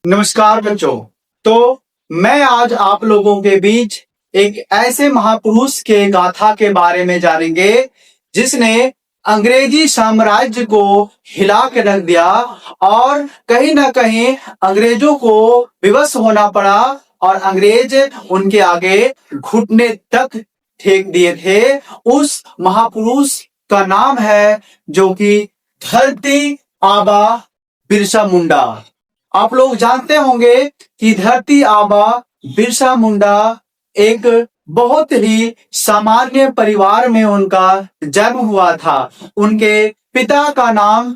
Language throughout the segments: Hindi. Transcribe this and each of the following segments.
नमस्कार बच्चों। तो मैं आज आप लोगों के बीच एक ऐसे महापुरुष के गाथा के बारे में जानेंगे जिसने अंग्रेजी साम्राज्य को हिला के रख दिया और कहीं ना कहीं अंग्रेजों को विवश होना पड़ा और अंग्रेज उनके आगे घुटने तक टेक दिए थे। उस महापुरुष का नाम है जो कि धरती आबा बिरसा मुंडा। आप लोग जानते होंगे कि धरती आबा बिरसा मुंडा एक बहुत ही सामान्य परिवार में उनका जन्म हुआ था। उनके पिता का नाम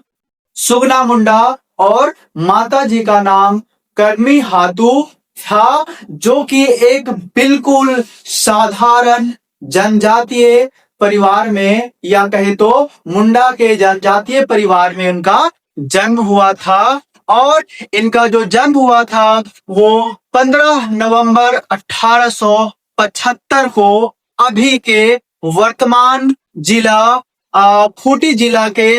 सुगना मुंडा और माता जी का नाम कर्मी हातू था, जो कि एक बिल्कुल साधारण जनजातीय परिवार में या कहे तो मुंडा के जनजातीय परिवार में उनका जन्म हुआ था। और इनका जो जन्म हुआ था वो 15 नवंबर 1875 को अभी के वर्तमान जिला खूंटी जिला के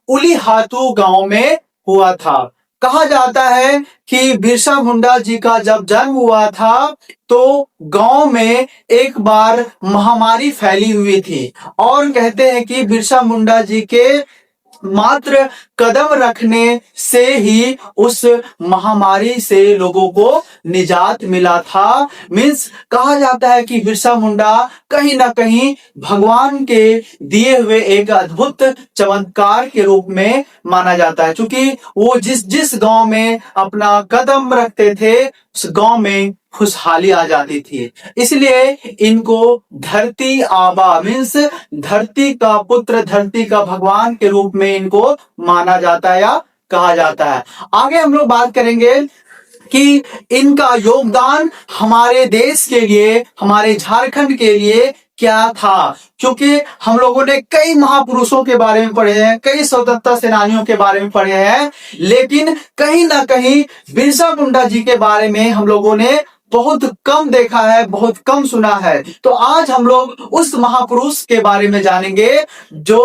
उलीहातू गांव में हुआ था। कहा जाता है कि बिरसा मुंडा जी का जब जन्म हुआ था तो गांव में एक बार महामारी फैली हुई थी और कहते हैं कि बिरसा मुंडा जी के मात्र कदम रखने से ही उस महामारी से लोगों को निजात मिला था। मीन्स कहा जाता है कि बिरसा मुंडा कहीं ना कहीं भगवान के दिए हुए एक अद्भुत चमत्कार के रूप में माना जाता है, क्योंकि वो जिस गांव में अपना कदम रखते थे उस गांव में खुशहाली आ जाती थी। इसलिए इनको धरती आबा मीन्स धरती का पुत्र, धरती का भगवान के रूप में इनको माना जाता है या कहा जाता है। आगे हम लोग बात करेंगे कि इनका योगदान हमारे देश के लिए, हमारे झारखंड के लिए क्या था, क्योंकि हम लोगों ने कई महापुरुषों के बारे में पढ़े हैं, कई स्वतंत्रता सेनानियों के बारे में पढ़े हैं, लेकिन कहीं ना कहीं बिरसा मुंडा जी के बारे में हम लोगों ने बहुत कम देखा है, बहुत कम सुना है। तो आज हम लोग उस महापुरुष के बारे में जानेंगे जो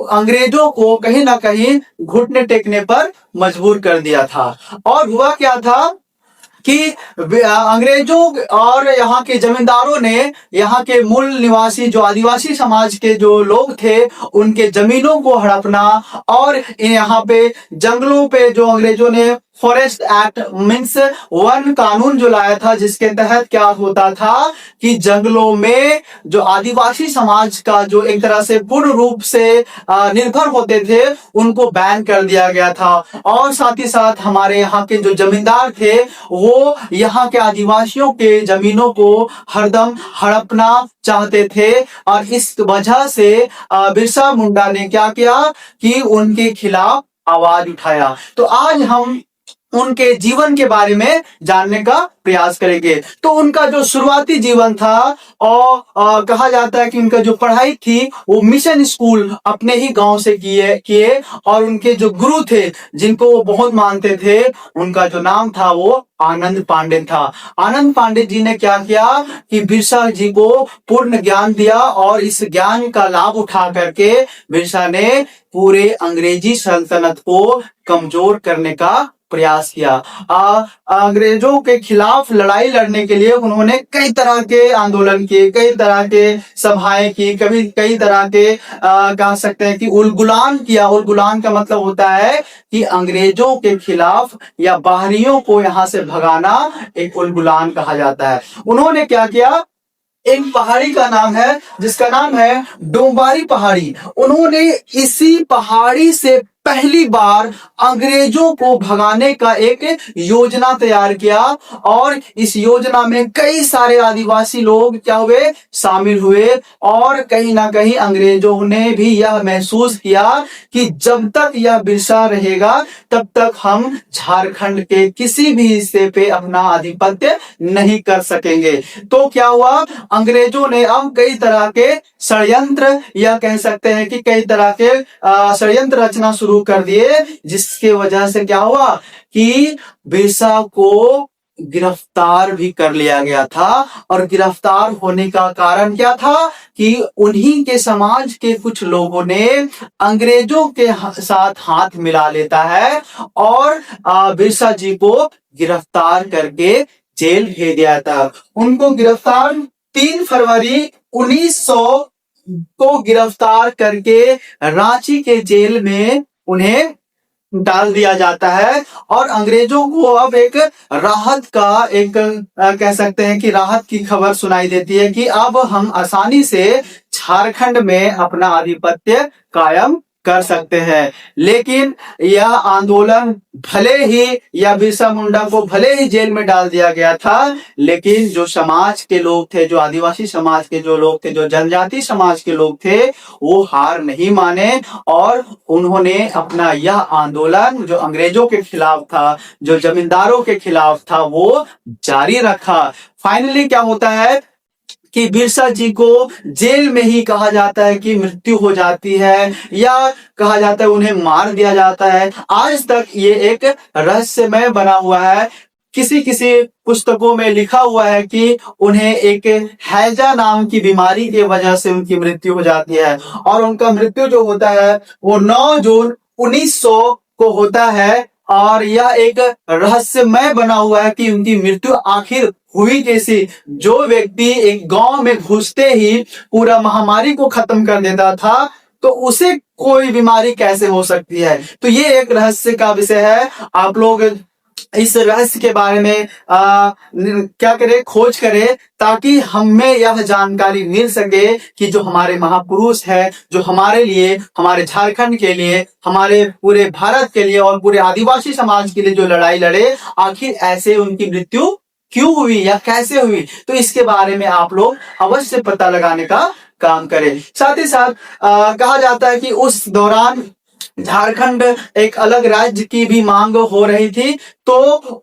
अंग्रेजों को कहीं ना कहीं घुटने टेकने पर मजबूर कर दिया था। और हुआ क्या था कि अंग्रेजों और यहाँ के जमींदारों ने यहाँ के मूल निवासी जो आदिवासी समाज के जो लोग थे उनके जमीनों को हड़पना और यहाँ पे जंगलों पे जो अंग्रेजों ने फॉरेस्ट एक्ट मीन्स वन कानून जो लाया था, जिसके तहत क्या होता था कि जंगलों में जो आदिवासी समाज का जो एक तरह से पूर्ण रूप से निर्भर होते थे उनको बैन कर दिया गया था। और साथ ही साथ हमारे यहाँ के जो जमींदार थे वो यहाँ के आदिवासियों के जमीनों को हरदम हड़पना चाहते थे और इस वजह से बिरसा मुंडा ने क्या किया कि उनके खिलाफ आवाज उठाया। तो आज हम उनके जीवन के बारे में जानने का प्रयास करेंगे। तो उनका जो शुरुआती जीवन था और कहा जाता है कि उनका जो पढ़ाई थी वो मिशन स्कूल अपने ही गांव से किए और उनके जो गुरु थे जिनको वो बहुत मानते थे उनका जो नाम था वो आनंद पांडे था। आनंद पांडे जी ने क्या किया कि बिरसा जी को पूर्ण ज्ञान दिया और इस ज्ञान का लाभ उठा करके बिरसा ने पूरे अंग्रेजी सल्तनत को कमजोर करने का प्रयास किया। अंग्रेजों के खिलाफ लड़ाई लड़ने के लिए उन्होंने कई तरह के आंदोलन किए, कई तरह के सभाएं की, कभी कई तरह के कह सकते हैं कि उलगुलान किया। उलगुलान का मतलब होता है कि अंग्रेजों के खिलाफ या बाहरियों को यहाँ से भगाना एक उलगुलान कहा जाता है। उन्होंने क्या किया, एक पहाड़ी का नाम है जिसका नाम है डोंबारी पहाड़ी। उन्होंने इसी पहाड़ी से पहली बार अंग्रेजों को भगाने का एक योजना तैयार किया और इस योजना में कई सारे आदिवासी लोग क्या हुए, शामिल हुए। और कहीं ना कहीं अंग्रेजों ने भी यह महसूस किया कि जब तक यह बिरसा रहेगा तब तक हम झारखंड के किसी भी हिस्से पे अपना आधिपत्य नहीं कर सकेंगे। तो क्या हुआ, अंग्रेजों ने अब कई तरह के षड्यंत्र या कह सकते हैं कि कई तरह के षड्यंत्र रचना शुरू कर दिए, जिसके वजह से क्या हुआ कि बिरसा को गिरफ्तार भी कर लिया गया था। और गिरफ्तार होने का कारण क्या था कि उन्हीं के समाज के कुछ लोगों ने अंग्रेजों के साथ हाथ मिला लेता है और बिरसा जी को गिरफ्तार करके जेल भेज दिया था। उनको गिरफ्तार 3 फरवरी 1900 को गिरफ्तार करके रांची के जेल में उन्हें डाल दिया जाता है। और अंग्रेजों को अब एक राहत का एक कह सकते हैं कि राहत की खबर सुनाई देती है कि अब हम आसानी से झारखंड में अपना आधिपत्य कायम कर सकते हैं। लेकिन यह आंदोलन भले ही या बिरसा मुंडा को भले ही जेल में डाल दिया गया था, लेकिन जो समाज के लोग थे, जो आदिवासी समाज के जो लोग थे, जो जनजाति समाज के लोग थे, वो हार नहीं माने और उन्होंने अपना यह आंदोलन जो अंग्रेजों के खिलाफ था, जो जमींदारों के खिलाफ था, वो जारी रखा। फाइनली क्या होता है कि बिरसा जी को जेल में ही कहा जाता है कि मृत्यु हो जाती है या कहा जाता है उन्हें मार दिया जाता है। आज तक ये एक रहस्यमय बना हुआ है। किसी किसी पुस्तकों में लिखा हुआ है कि उन्हें एक हैजा नाम की बीमारी की वजह से उनकी मृत्यु हो जाती है और उनका मृत्यु जो होता है वो 9 जून 1900 को होता है। और यह एक रहस्यमय बना हुआ है कि उनकी मृत्यु आखिर हुई कैसी। जो व्यक्ति एक गांव में घुसते ही पूरा महामारी को खत्म कर देता था, तो उसे कोई बीमारी कैसे हो सकती है। तो ये एक रहस्य का विषय है। आप लोग इस रहस्य के बारे में क्या करें, खोज करें, ताकि हमें यह जानकारी मिल सके कि जो हमारे महापुरुष है, जो हमारे लिए, हमारे झारखंड के लिए, हमारे पूरे भारत के लिए और पूरे आदिवासी समाज के लिए जो लड़ाई लड़े, आखिर ऐसे उनकी मृत्यु क्यों हुई या कैसे हुई। तो इसके बारे में आप लोग अवश्य पता लगाने का काम करें। साथ ही साथ कहा जाता है कि उस दौरान झारखंड एक अलग राज्य की भी मांग हो रही थी। तो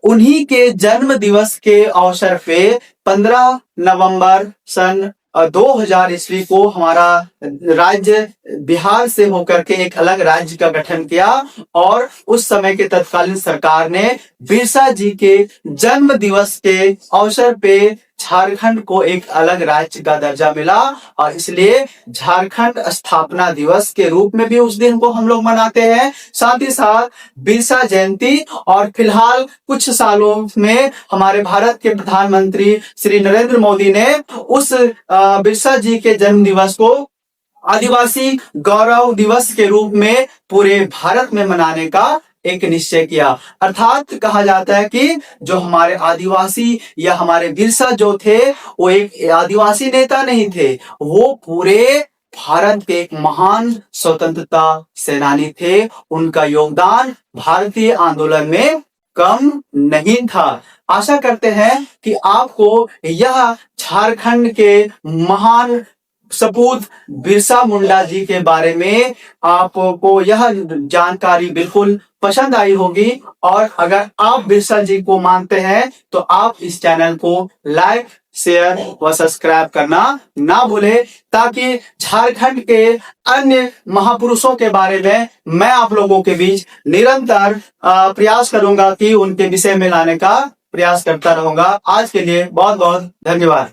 उन्हीं के जन्म दिवस के अवसर पे 15 नवंबर सन 2000 ईस्वी को हमारा राज्य बिहार से होकर के एक अलग राज्य का गठन किया और उस समय के तत्कालीन सरकार ने बिरसा जी के जन्म दिवस के अवसर पे झारखंड को एक अलग राज्य का दर्जा मिला और इसलिए झारखंड स्थापना दिवस के रूप में भी उस दिन को हम लोग मनाते हैं। साथ ही साथ बिरसा जयंती और फिलहाल कुछ सालों में हमारे भारत के प्रधानमंत्री श्री नरेंद्र मोदी ने उस बिरसा जी के जन्म दिवस को आदिवासी गौरव दिवस के रूप में पूरे भारत में मनाने का एक निश्चय किया। अर्थात कहा जाता है कि जो हमारे आदिवासी या हमारे बिरसा जो थे, वो एक आदिवासी नेता नहीं थे, वो पूरे भारत के एक महान स्वतंत्रता सेनानी थे। उनका योगदान भारतीय आंदोलन में कम नहीं था। आशा करते हैं कि आपको यह झारखंड के महान सपूत बिरसा मुंडा जी के बारे में आपको यह जानकारी बिल्कुल पसंद आई होगी। और अगर आप बिरसा जी को मानते हैं तो आप इस चैनल को लाइक, शेयर व सब्सक्राइब करना ना भूलें, ताकि झारखंड के अन्य महापुरुषों के बारे में मैं आप लोगों के बीच निरंतर प्रयास करूंगा कि उनके विषय में लाने का प्रयास करता रहूंगा। आज के लिए बहुत बहुत धन्यवाद।